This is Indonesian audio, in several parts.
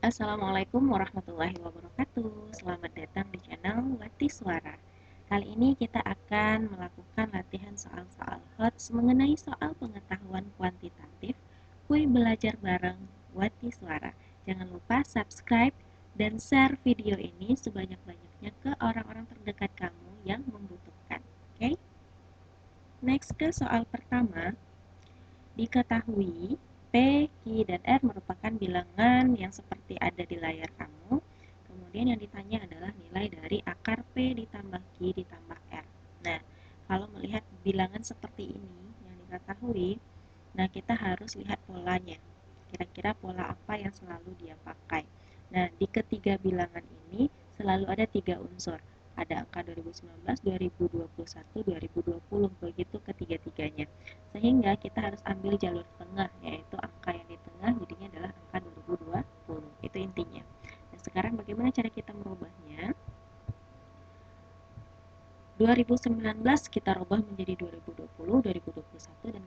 Assalamualaikum warahmatullahi wabarakatuh. Selamat datang di channel Wati Suara. Kali ini kita akan melakukan latihan soal-soal HOTS mengenai soal pengetahuan kuantitatif. Kuy belajar bareng Wati Suara. Jangan lupa subscribe dan share video ini sebanyak-banyaknya ke orang-orang terdekat kamu yang membutuhkan. Oke? Next ke soal pertama. Diketahui P, Q, dan R merupakan bilangan yang seperti ada di layar kamu. Kemudian yang ditanya adalah nilai dari akar P ditambah Q ditambah R. Nah, kalau melihat bilangan seperti ini yang diketahui, nah kita harus lihat polanya. Kira-kira pola apa yang selalu dia pakai. Nah, di ketiga bilangan ini selalu ada tiga unsur. Ada angka 2019, 2021, 2020, begitu ketiga-tiganya. Sehingga kita harus ambil jalur tengah, yaitu angka yang di tengah jadinya adalah angka 2020. Itu intinya. Nah, sekarang bagaimana cara kita merubahnya? 2019 kita rubah menjadi 2020, 2021, dan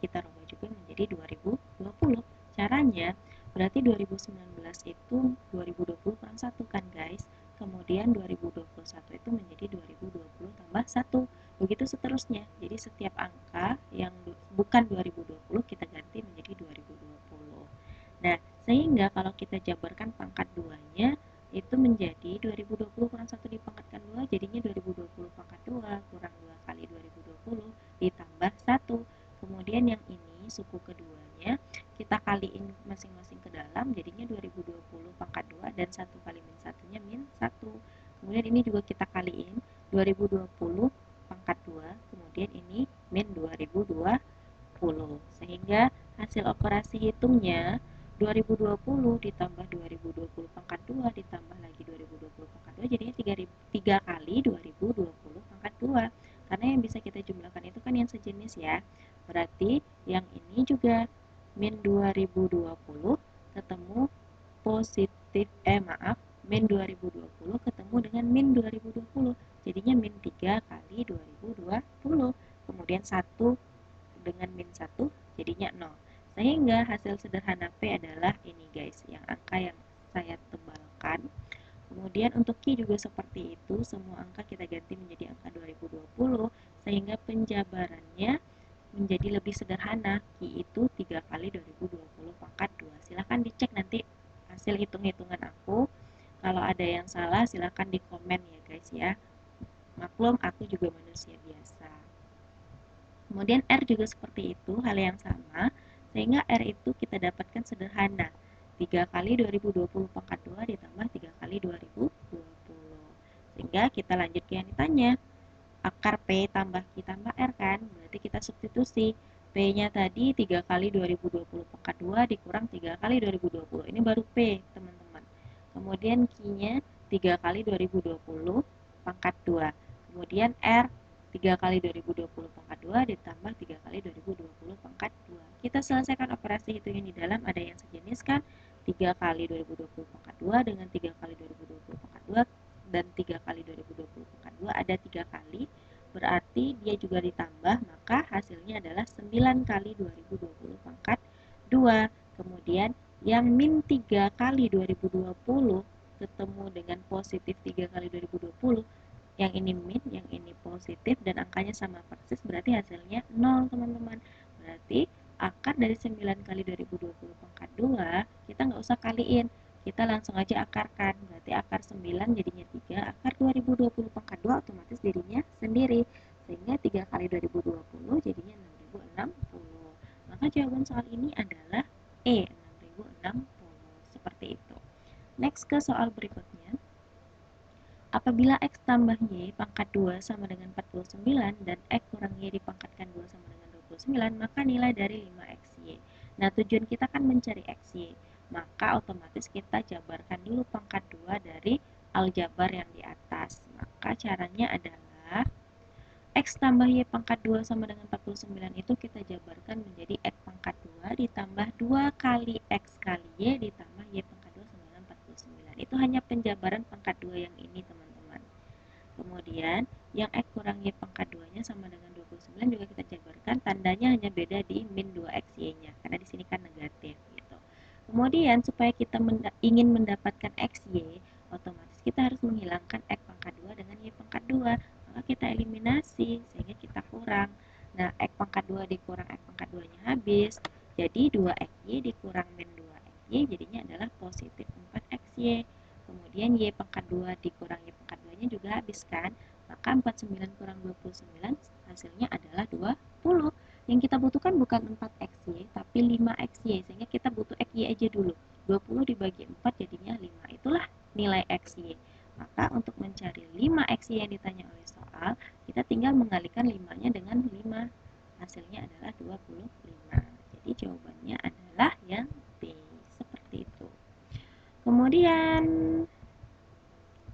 kita rubah juga menjadi 2020. Caranya, berarti 2019 itu 2020 kurang 1 kan guys. Kemudian 2021 itu menjadi 2020 tambah 1. Begitu seterusnya. Jadi setiap angka yang bukan 2020 kita ganti menjadi 2020. Nah, sehingga kalau kita jabarkan pangkat 2-nya itu menjadi 2020 kurang 1 dipangkatkan 2 jadinya 2020 pangkat 2 kurang 2 kali 2020 ditambah 1. Kemudian yang ini suku keduanya kita kaliin masing-masing ke dalam jadinya 2020 pangkat 2 dan 1 kali min 1-nya min 1. Kemudian ini juga kita kaliin 2020 pangkat 2 kemudian ini min 2020 sehingga hasil operasi hitungnya 2020 ditambah 2020 pangkat 2 ditambah lagi 2020 pangkat 2 jadinya 3 kali 2020 pangkat 2. Karena yang bisa kita jumlahkan itu kan yang sejenis ya. Berarti yang ini juga min 2020 ketemu positif min 2020 ketemu dengan min 2020. Jadinya min 3 kali 2020. Kemudian 1 dengan min 1 jadinya 0. Sehingga hasil sederhana P adalah ini guys, yang angka yang saya tebalkan. Kemudian untuk Q juga seperti itu, semua angka kita ganti menjadi angka 2020, sehingga penjabarannya menjadi lebih sederhana. Q itu 3 kali 2020 pangkat 2. Silahkan dicek nanti hasil hitung-hitungan aku. Kalau ada yang salah silahkan di komen ya guys ya. Maklum aku juga manusia biasa. Kemudian R juga seperti itu, hal yang sama, sehingga R itu kita dapatkan sederhana. 3 kali 2020 pangkat 2 ditambah 3 kali 2020. Sehingga kita lanjut ke yang ditanya. Akar P tambah Q tambah R kan, berarti kita substitusi. P-nya tadi 3 kali 2020 pangkat 2 dikurang 3 kali 2020. Ini baru P, teman-teman. Kemudian Q-nya 3 kali 2020 pangkat 2. Kemudian R 3 kali 2020 pangkat 2 ditambah 3 kali 2020 pangkat 2. Kita selesaikan operasi hitungan di dalam ada yang sejenis kan? 3 kali 2020 pangkat 2 dengan 3 kali 2020 pangkat 2 dan 3 kali 2020 pangkat 2 ada 3 kali. Berarti dia juga ditambah, maka hasilnya adalah 9 kali 2020 pangkat 2. Kemudian yang min 3 kali 2020 ketemu dengan positif 3 kali 2020, yang ini min, yang ini positif, dan angkanya sama persis, berarti hasilnya 0 teman-teman. Berarti akar dari 9 kali 2020 pangkat 2, kita nggak usah kaliin, kita langsung aja akarkan. Berarti akar 9 jadinya 3, akar 2020 pangkat 2 otomatis dirinya sendiri. Sehingga 3 kali 2020 jadinya 6060. Maka jawaban soal ini adalah E, 6060. Seperti itu. Next ke soal berikutnya. Apabila X tambah Y pangkat 2 sama dengan 49 dan X kurang Y dipangkatkan 2 sama dengan 29, maka nilai dari 5XY. Nah, tujuan kita kan mencari XY. Maka otomatis kita jabarkan dulu pangkat 2 dari aljabar yang di atas. Maka caranya adalah X tambah Y pangkat 2 sama dengan 49 itu kita jabarkan menjadi X pangkat 2 ditambah 2 kali X kali Y ditambah Y pangkat 2 sama dengan 49. Itu hanya penjabaran pangkat 2 yang ini teman-teman. Kemudian yang X kurang Y pangkat 2-nya sama dengan 29 juga kita jabarkan, tandanya hanya beda di min 2XY-nya karena di sini kan negatif gitu. Kemudian supaya kita ingin mendapatkan XY, otomatis kita harus menghilangkan X pangkat 2 dengan Y pangkat 2. Maka kita eliminasi sehingga kita kurang. Nah, X pangkat 2 dikurang X pangkat 2-nya habis. Jadi 2XY dikurang min 2XY jadinya adalah positif 4XY. Kemudian Y pangkat 2 dikurang Y pangkat 2-nya juga habis kan? Maka 49 kurang 29 hasilnya adalah 20. Yang kita butuhkan bukan 4XY, tapi 5XY. Sehingga kita butuh XY aja dulu. 20 dibagi 4 jadinya 5. Itulah nilai XY. Maka untuk mencari 5XY yang ditanya oleh soal, kita tinggal mengalihkan 5-nya dengan 5. Hasilnya adalah 25. Jadi jawabannya adalah yang B. Seperti itu. Kemudian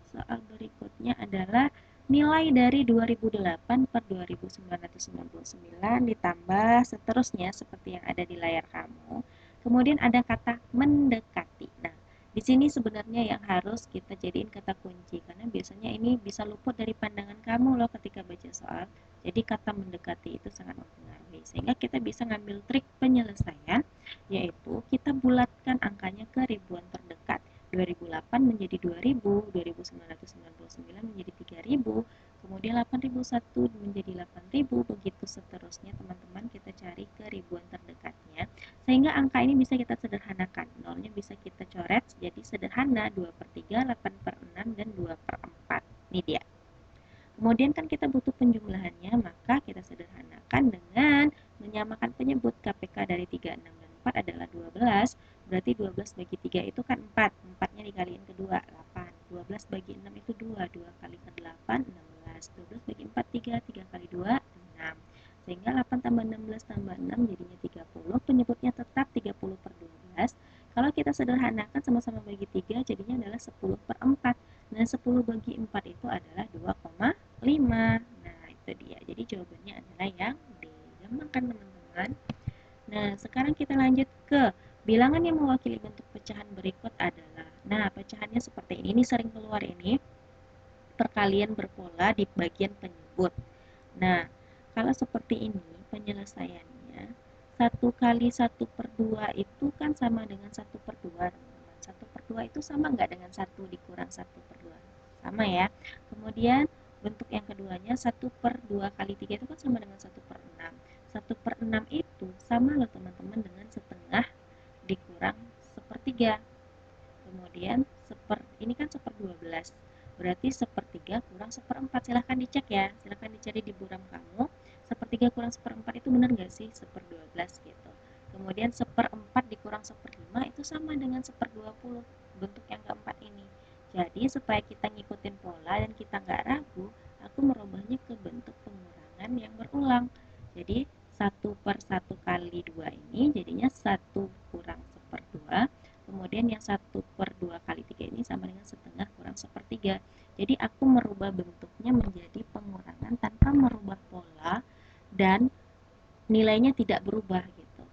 soal berikutnya adalah nilai dari 2008 per 2999 ditambah seterusnya seperti yang ada di layar kamu. Kemudian ada kata mendekati. Nah, di sini sebenarnya yang harus kita jadiin kata kunci karena biasanya ini bisa luput dari pandangan kamu loh ketika baca soal. Jadi kata mendekati itu sangat mempengaruhi sehingga kita bisa ngambil trik penyelesaian, yaitu kita bulatkan angkanya ke ribuan terdekat. 2008 menjadi 2000, 2999 menjadi 3000, kemudian 8001 menjadi 8000, begitu seterusnya teman-teman kita cari ke ribuan terdekatnya, sehingga angka ini bisa kita sederhanakan, nolnya bisa kita coret jadi sederhana 2 per 3, 8 per 6, dan 2 per 4, ini dia. Kemudian kan kita butuh penjumlahannya, maka kita sederhanakan dengan menyamakan penyebut. KPK dari 3, 6, dan 4 adalah 12, berarti 12 bagi 3 itu kan 4, 4-nya dikaliin ke 2, 8, 12 bagi 6 itu 2, 2 kali ke 8, 16, 12 bagi 4, 3, 3 kali 2, 6, sehingga 8 tambah 16 tambah 6 jadinya 30, penyebutnya tetap 30 per 12, kalau kita sederhanakan sama-sama bagi 3 jadinya adalah 10 per 4, nah 10 bagi 4 itu adalah 2,5. Nah, itu dia. Jadi jawabannya adalah yang D. Gampang kan teman-teman? Nah, sekarang kita lanjut ke bilangan yang mewakili bentuk pecahan berikut adalah. Nah, pecahannya seperti ini. Ini sering keluar ini. Perkalian berpola di bagian penyebut. Nah, kalau seperti ini penyelesaiannya 1 kali 1 per 2 itu kan sama dengan 1 per 2 teman-teman. 1 per 2 itu sama nggak dengan 1 dikurang 1 per 2? Sama ya. Kemudian bentuk yang keduanya 1 per 2 kali 3 itu kan sama dengan 1 per 6. 1 per 6 itu sama loh teman-teman dengan setengah dikurang sepertiga. Kemudian ini kan 1/12. Berarti 1/3 kurang 1/4. Silahkan dicek ya. Silahkan dicari di buram kamu. 1/3 kurang 1/4 itu benar nggak sih? 1/12 gitu. Kemudian 1/4 dikurang 1/5 itu sama dengan 1/20. Bentuk yang keempat ini. Jadi supaya kita ngikutin pola dan kita nggak ragu, aku merubahnya ke bentuk pengurangan yang berulang. Jadi 1 per 1 kali 2 ini jadinya 1 kurang 1/2. Kemudian yang 1 per 2 kali 3 ini sama dengan setengah kurang 1/3. Jadi aku merubah bentuknya menjadi pengurangan tanpa merubah pola dan nilainya tidak berubah gitu.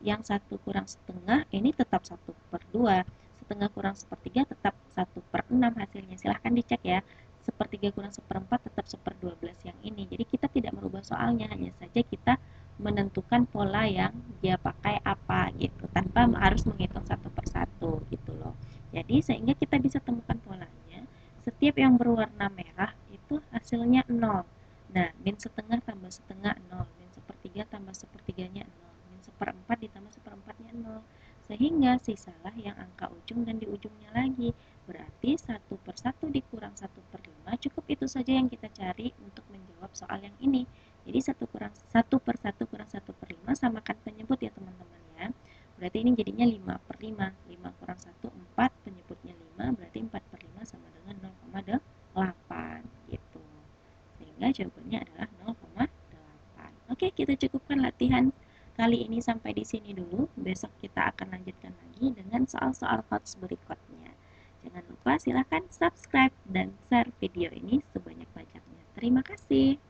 Yang 1 kurang setengah ini tetap 1 per 2. Setengah kurang 1/3 tetap 1 per 6 hasilnya. Silahkan dicek ya. 1/3 kurang 1/4 tetap 1/12 yang ini. Jadi kita tidak merubah soalnya, hanya saja kita menentukan pola yang dia pakai apa gitu tanpa harus menghitung satu persatu gitu loh. Jadi sehingga kita bisa temukan polanya. Setiap yang berwarna merah itu hasilnya 0. Nah, min setengah tambah setengah 0, min sepertiga tambah sepertiganya 0, min 1/4 ditambah 1/4-nya 0. Sehingga sisalah yang angka ujung dan di ujungnya lagi. Berarti 1 per 1 dikurang 1 per 5, cukup itu saja yang kita cari untuk menjawab soal yang ini. Jadi 1 per 1 kurang 1 per 5 samakan penyebut ya teman-teman ya. Berarti ini jadinya 5 per 5. 5 kurang 1, 4, penyebutnya 5, berarti 4 per 5 sama dengan 0,8 gitu. Sehingga jawabannya adalah 0,8. Oke, kita cukupkan latihan kali ini sampai di sini dulu. Besok kita akan lanjutkan lagi dengan soal-soal coach berikutnya. Jangan lupa silahkan subscribe dan share video ini sebanyak-banyaknya. Terima kasih.